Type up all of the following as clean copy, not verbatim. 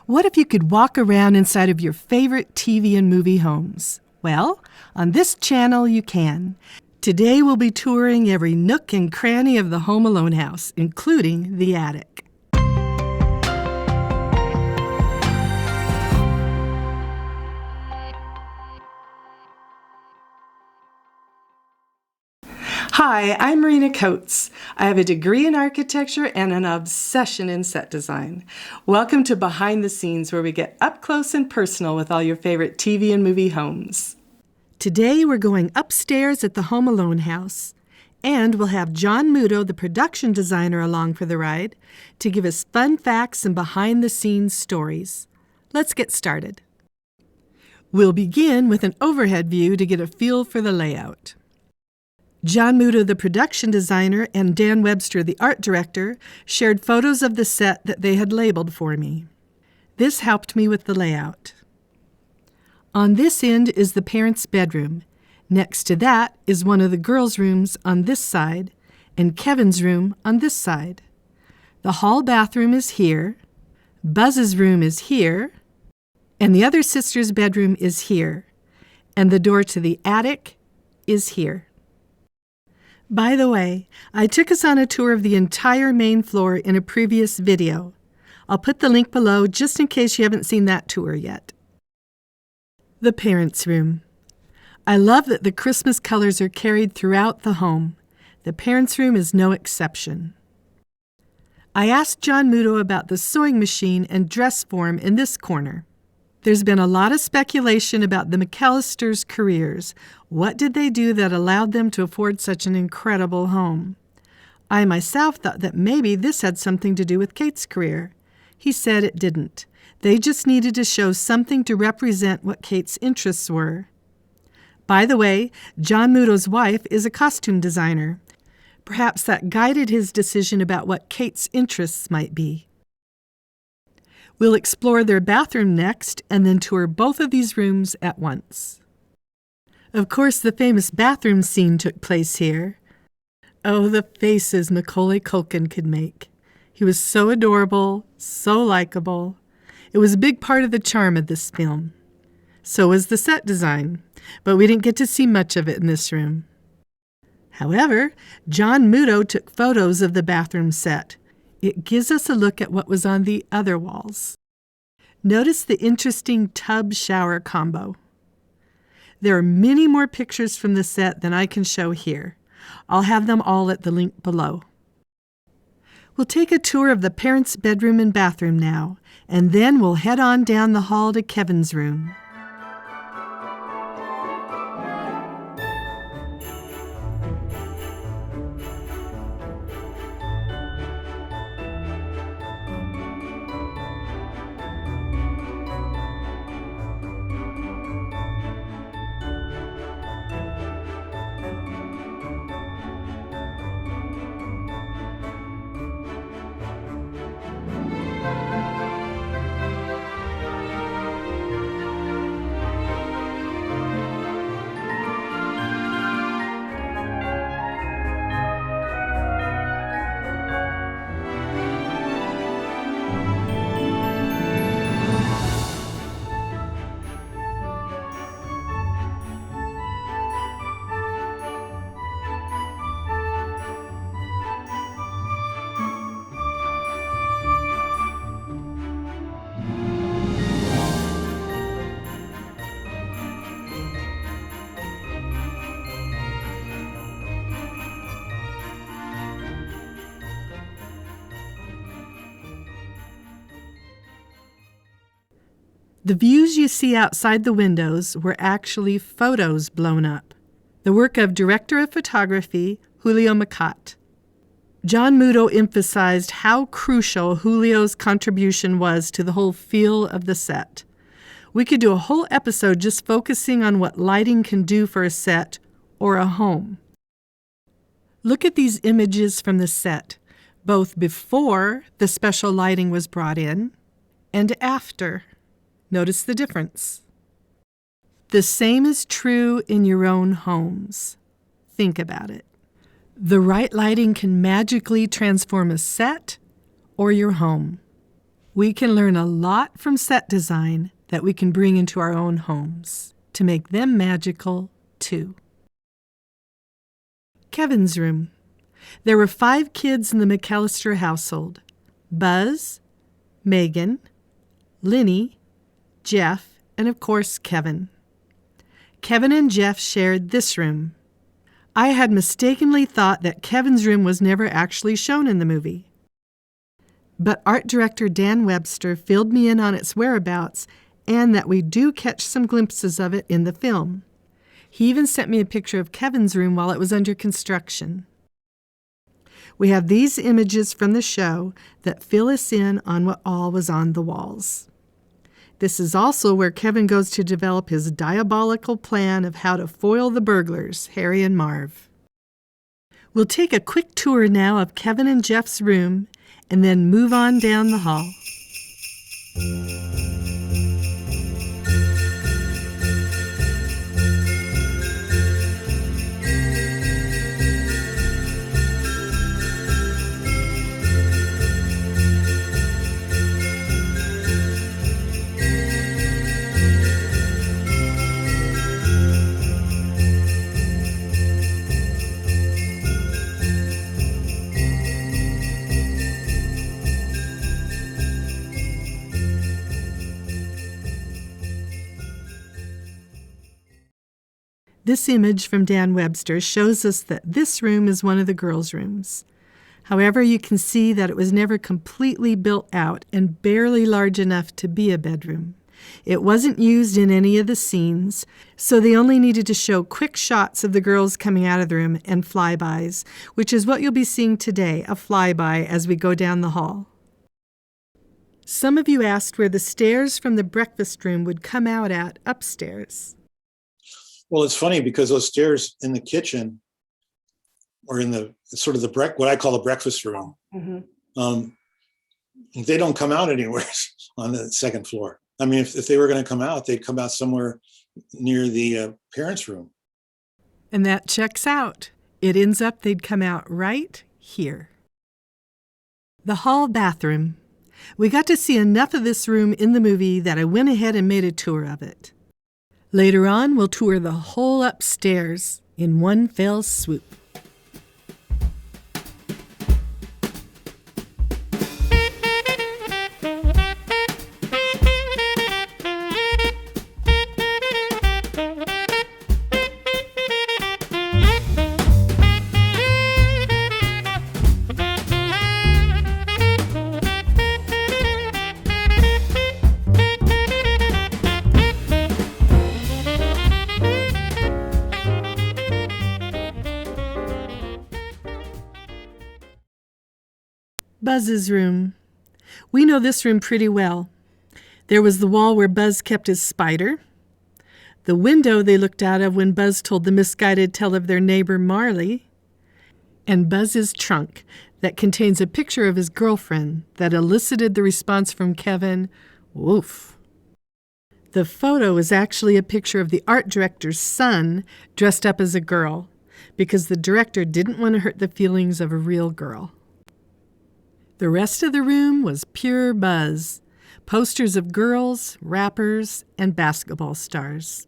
What if you could walk around inside of your favorite TV and movie homes? Well, on this channel you can. Today we'll be touring every nook and cranny of the Home Alone house, including the attic. Hi, I'm Marina Coates. I have a degree in architecture and an obsession in set design. Welcome to Behind the Scenes, where we get up close and personal with all your favorite TV and movie homes. Today we're going upstairs at the Home Alone house, and we'll have John Muto, the production designer, along for the ride to give us fun facts and behind-the-scenes stories. Let's get started. We'll begin with an overhead view to get a feel for the layout. John Muto, the production designer, and Dan Webster, the art director, shared photos of the set that they had labeled for me. This helped me with the layout. On this end is the parents' bedroom. Next to that is one of the girls' rooms on this side, and Kevin's room on this side. The hall bathroom is here, Buzz's room is here, and the other sister's bedroom is here, and the door to the attic is here. By the way, I took us on a tour of the entire main floor in a previous video. I'll put the link below just in case you haven't seen that tour yet. The parents' room. I love that the Christmas colors are carried throughout the home. The parents' room is no exception. I asked John Muto about the sewing machine and dress form in this corner. There's been a lot of speculation about the McAllisters' careers. What did they do that allowed them to afford such an incredible home? I myself thought that maybe this had something to do with Kate's career. He said it didn't. They just needed to show something to represent what Kate's interests were. By the way, John Muto's wife is a costume designer. Perhaps that guided his decision about what Kate's interests might be. We'll explore their bathroom next and then tour both of these rooms at once. Of course, the famous bathroom scene took place here. Oh, the faces Macaulay Culkin could make. He was so adorable, so likable. It was a big part of the charm of this film. So was the set design, but we didn't get to see much of it in this room. However, John Muto took photos of the bathroom set. It gives us a look at what was on the other walls. Notice the interesting tub-shower combo. There are many more pictures from the set than I can show here. I'll have them all at the link below. We'll take a tour of the parents' bedroom and bathroom now, and then we'll head on down the hall to Kevin's room. The views you see outside the windows were actually photos blown up, the work of director of photography Julio Macat. John Muto emphasized how crucial Julio's contribution was to the whole feel of the set. We could do a whole episode just focusing on what lighting can do for a set or a home. Look at these images from the set, both before the special lighting was brought in and after. Notice the difference. The same is true in your own homes. Think about it. The right lighting can magically transform a set or your home. We can learn a lot from set design that we can bring into our own homes to make them magical, too. Kevin's room. There were 5 kids in the McAllister household: Buzz, Megan, Linny, Jeff, and of course, Kevin. Kevin and Jeff shared this room. I had mistakenly thought that Kevin's room was never actually shown in the movie. But art director Dan Webster filled me in on its whereabouts and that we do catch some glimpses of it in the film. He even sent me a picture of Kevin's room while it was under construction. We have these images from the show that fill us in on what all was on the walls. This is also where Kevin goes to develop his diabolical plan of how to foil the burglars, Harry and Marv. We'll take a quick tour now of Kevin and Jeff's room and then move on down the hall. This image from Dan Webster shows us that this room is one of the girls' rooms. However, you can see that it was never completely built out and barely large enough to be a bedroom. It wasn't used in any of the scenes, so they only needed to show quick shots of the girls coming out of the room and flybys, which is what you'll be seeing today, a flyby as we go down the hall. Some of you asked where the stairs from the breakfast room would come out at upstairs. Well, it's funny because those stairs in the kitchen or in the sort of what I call the breakfast room, they don't come out anywhere on the second floor. I mean, if they were going to come out, they'd come out somewhere near the parents' room. And that checks out. It ends up they'd come out right here. The hall bathroom. We got to see enough of this room in the movie that I went ahead and made a tour of it. Later on, we'll tour the whole upstairs in one fell swoop. Buzz's room. We know this room pretty well. There was the wall where Buzz kept his spider, the window they looked out of when Buzz told the misguided tale of their neighbor Marley, and Buzz's trunk that contains a picture of his girlfriend that elicited the response from Kevin, "Woof." The photo is actually a picture of the art director's son dressed up as a girl, because the director didn't want to hurt the feelings of a real girl. The rest of the room was pure Buzz, posters of girls, rappers, and basketball stars.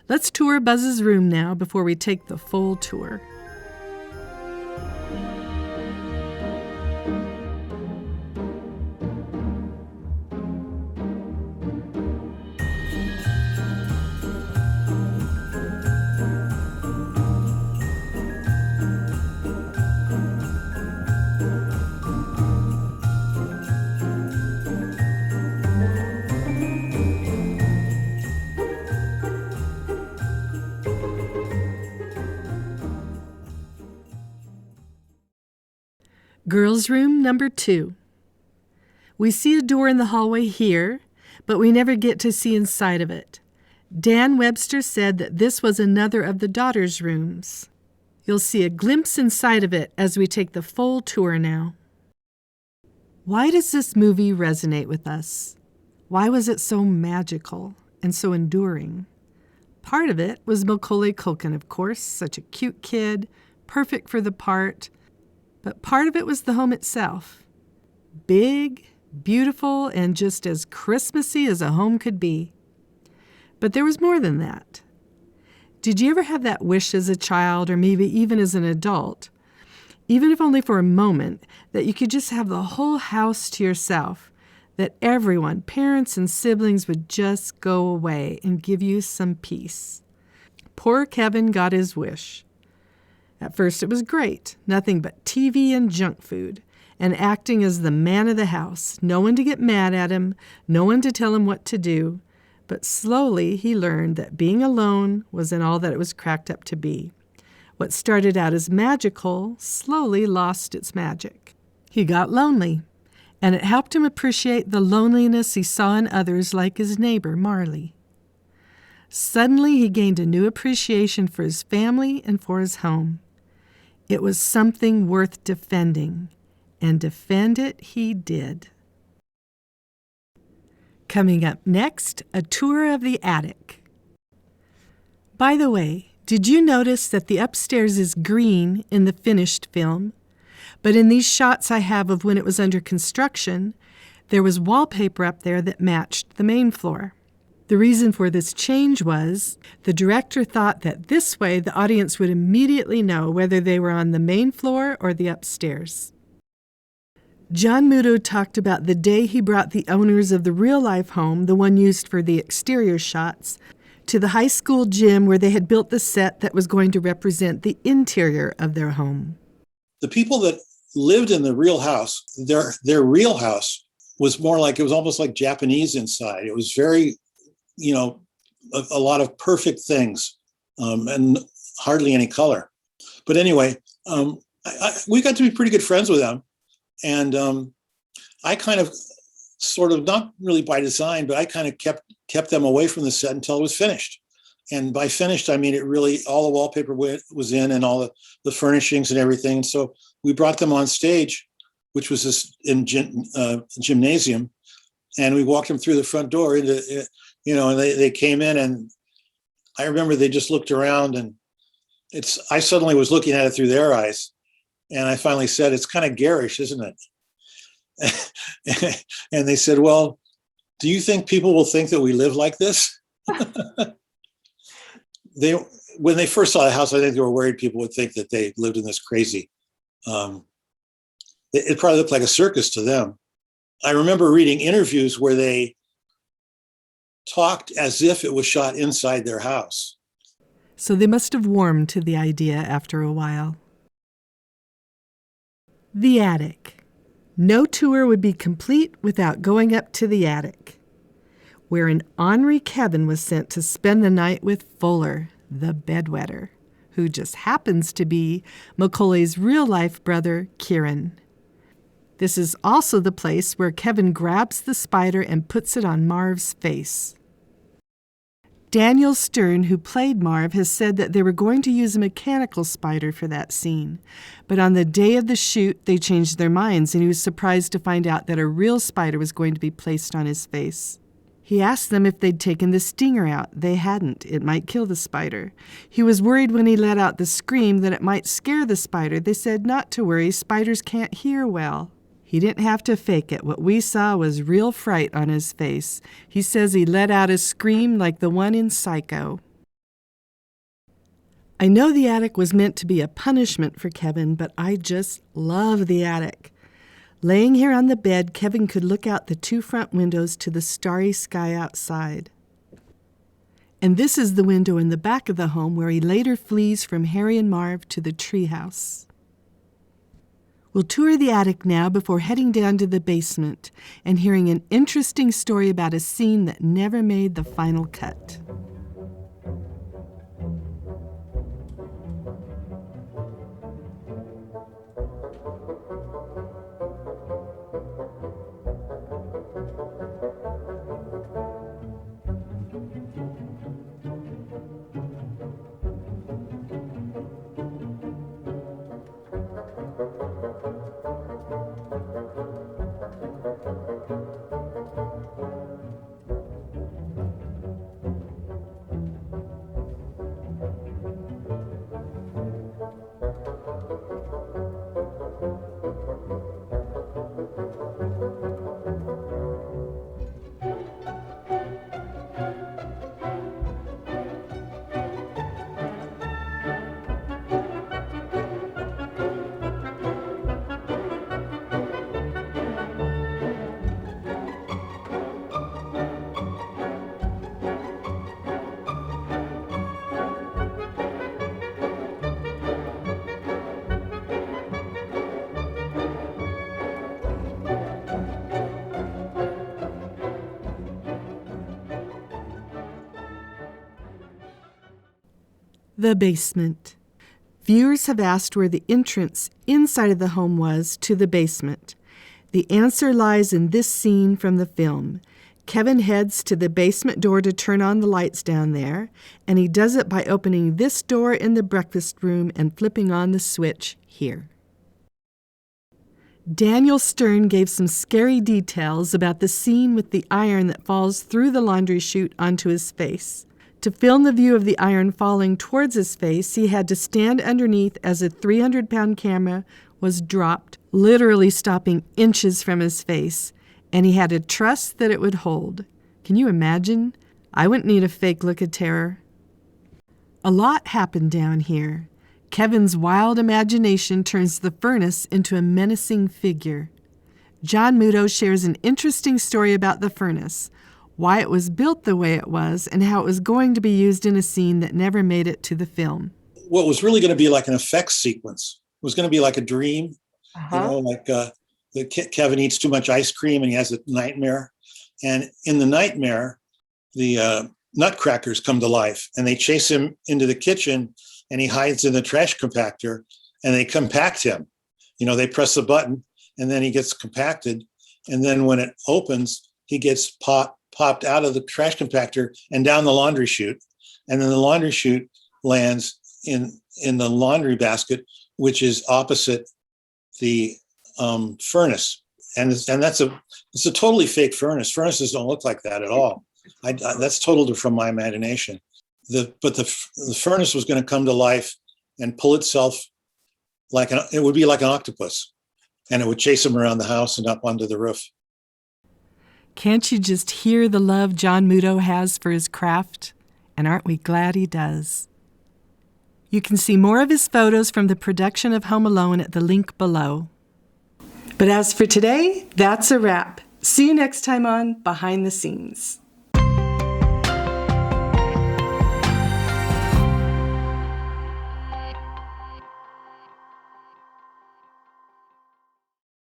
Let's tour Buzz's room now before we take the full tour. Girls' room number 2. We see a door in the hallway here, but we never get to see inside of it. Dan Webster said that this was another of the daughters' rooms. You'll see a glimpse inside of it as we take the full tour now. Why does this movie resonate with us? Why was it so magical and so enduring? Part of it was Macaulay Culkin, of course, such a cute kid, perfect for the part. But part of it was the home itself. Big, beautiful and just as Christmassy as a home could be. But there was more than that. Did you ever have that wish as a child, or maybe even as an adult, even if only for a moment, that you could just have the whole house to yourself, that everyone, parents and siblings, would just go away and give you some peace? Poor Kevin got his wish. At first it was great, nothing but TV and junk food, and acting as the man of the house, no one to get mad at him, no one to tell him what to do. But slowly he learned that being alone wasn't all that it was cracked up to be. What started out as magical slowly lost its magic. He got lonely, and it helped him appreciate the loneliness he saw in others like his neighbor, Marley. Suddenly he gained a new appreciation for his family and for his home. It was something worth defending, and defend it he did. Coming up next, a tour of the attic. By the way, did you notice that the upstairs is green in the finished film? But in these shots I have of when it was under construction, there was wallpaper up there that matched the main floor. The reason for this change was the director thought that this way the audience would immediately know whether they were on the main floor or the upstairs. John Muto talked about the day he brought the owners of the real-life home, the one used for the exterior shots, to the high school gym where they had built the set that was going to represent the interior of their home. The people that lived in the real house, their real house was more like, it was almost like Japanese inside. It was very, a lot of perfect things, and hardly any color. But anyway, we got to be pretty good friends with them. And I kind of, sort of, not really by design, but I kind of kept them away from the set until it was finished. And by finished, I mean, it really, all the wallpaper was in, and all the furnishings and everything. So we brought them on stage, which was this gymnasium, and we walked them through the front door into, and they came in, and I remember they just looked around, and I suddenly was looking at it through their eyes. And I finally said, "It's kind of garish, isn't it?" And they said, "Well, do you think people will think that we live like this?" When they first saw the house, I think they were worried people would think that they lived in this crazy. It probably looked like a circus to them. I remember reading interviews where they talked as if it was shot inside their house. So they must have warmed to the idea after a while. The attic. No tour would be complete without going up to the attic, where an ornery Kevin was sent to spend the night with Fuller, the bedwetter, who just happens to be Macaulay's real-life brother, Kieran. This is also the place where Kevin grabs the spider and puts it on Marv's face. Daniel Stern, who played Marv, has said that they were going to use a mechanical spider for that scene. But on the day of the shoot, they changed their minds, and he was surprised to find out that a real spider was going to be placed on his face. He asked them if they'd taken the stinger out. They hadn't. It might kill the spider. He was worried when he let out the scream that it might scare the spider. They said not to worry, spiders can't hear well. He didn't have to fake it. What we saw was real fright on his face. He says he let out a scream like the one in Psycho. I know the attic was meant to be a punishment for Kevin, but I just love the attic. Laying here on the bed, Kevin could look out the two front windows to the starry sky outside. And this is the window in the back of the home where he later flees from Harry and Marv to the treehouse. We'll tour the attic now before heading down to the basement and hearing an interesting story about a scene that never made the final cut. The basement. Viewers have asked where the entrance inside of the home was to the basement. The answer lies in this scene from the film. Kevin heads to the basement door to turn on the lights down there, and he does it by opening this door in the breakfast room and flipping on the switch here. Daniel Stern gave some scary details about the scene with the iron that falls through the laundry chute onto his face. To film the view of the iron falling towards his face, he had to stand underneath as a 300-pound camera was dropped, literally stopping inches from his face, and he had to trust that it would hold. Can you imagine? I wouldn't need a fake look of terror. A lot happened down here. Kevin's wild imagination turns the furnace into a menacing figure. John Muto shares an interesting story about the furnace, why it was built the way it was, and how it was going to be used in a scene that never made it to the film. What was really going to be like an effects sequence. It was going to be like a dream, like Kevin eats too much ice cream and he has a nightmare. And in the nightmare, the nutcrackers come to life and they chase him into the kitchen and he hides in the trash compactor and they compact him. They press the button and then he gets compacted. And then when it opens, he gets popped out of the trash compactor and down the laundry chute. And then the laundry chute lands in the laundry basket, which is opposite the furnace. And it's a totally fake furnace. Furnaces don't look like that at all. That's totally from my imagination. But the furnace was going to come to life and pull itself it would be like an octopus, and it would chase him around the house and up onto the roof. Can't you just hear the love John Muto has for his craft? And aren't we glad he does? You can see more of his photos from the production of Home Alone at the link below. But as for today, that's a wrap. See you next time on Behind the Scenes.